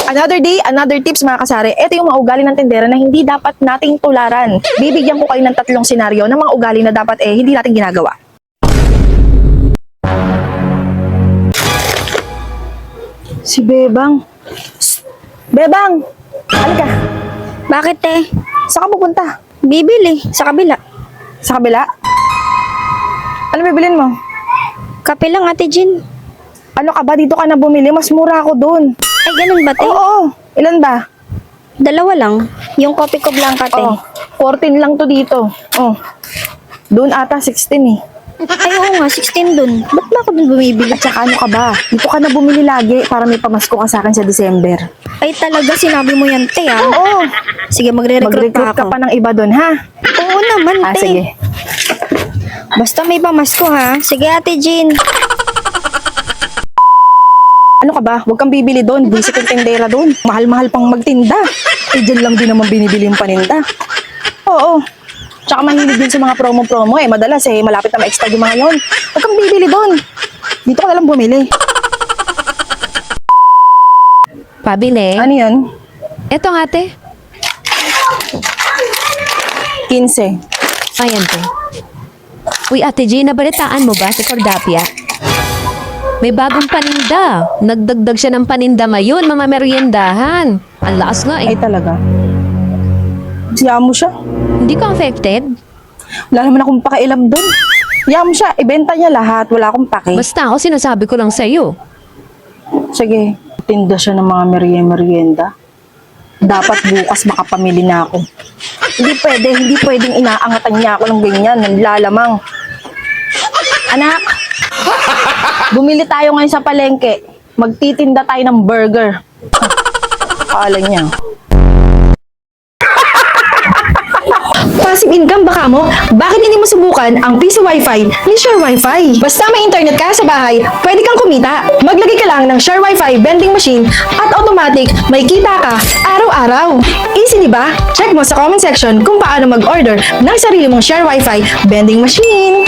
Another day, another tips mga kasari. Ito yung mga ugali ng tindera na hindi dapat nating tularan. Bibigyan ko kayo ng 3 senaryo ng mga ugali na dapat hindi natin ginagawa. Si Bebang. Psst! Bebang! Halika. Bakit Saan ka pupunta? Bibili, sa kabila. Sa kabila? Ano bibilin mo? Kape lang, Ate Jean. Ano ka ba? Dito ka na bumili. Mas mura ako dun. Ay, ganun ba, Oo. Ilan ba? 2 lang. Yung kopi ko blanca, Oh, 14 lang to dito. Oh. Doon ata 16 eh. Ay, oo nga, 16 dun. Ba't ba ako dun bumibili? At saka ano ka ba? Dito ka na bumili lagi para may pamasko ka sa akin sa December. Ay, talaga, sinabi mo yan, Oo. Sige, magre-recruit Mag-recruit pa ka ako. pa ng iba doon, ha? Oo naman, Sige. Basta may pamasko, ha? Sige, Ate Jean. Ano ka ba? Huwag kang bibili doon. Visit yung tindera doon. Mahal-mahal pang magtinda. Dyan lang din naman binibili yung paninda. Oo. Tsaka mahilig din sa mga promo-promo Madalas malapit na ma-extra yung mga yon. Huwag kang bibili doon. Dito ka na lang bumili. Pabili. Ano yan? Eto ate. 15. Ayan te. Uy ate G, nabalitaan mo ba si Cordapia? May bagong paninda. Nagdagdag siya ng paninda ngayon, mga meriendahan. Ang lakas nga Ay talaga. Siya mo siya. Hindi ka affected? Wala naman akong pakialam doon. Siya mo siya. Ibenta niya lahat. Wala akong paki. Basta ako sinasabi ko lang sa'yo. Sige. Tinda siya ng mga merienda. Dapat bukas makapamili na ako. Hindi pwedeng inaangatan niya ako ng ganyan, nanlalamang. Anak, bumili tayo ngayon sa palengke. Magtitinda tayo ng burger. Akala niya. Passive income baka mo? Bakit hindi mo subukan ang PC Wi-Fi ni Share Wi-Fi? Basta may internet ka sa bahay, pwede kang kumita. Maglagay ka lang ng Share Wi-Fi vending machine at automatic may kita ka araw-araw. Easy di ba? Check mo sa comment section kung paano mag-order ng sarili mong Share Wi-Fi vending machine.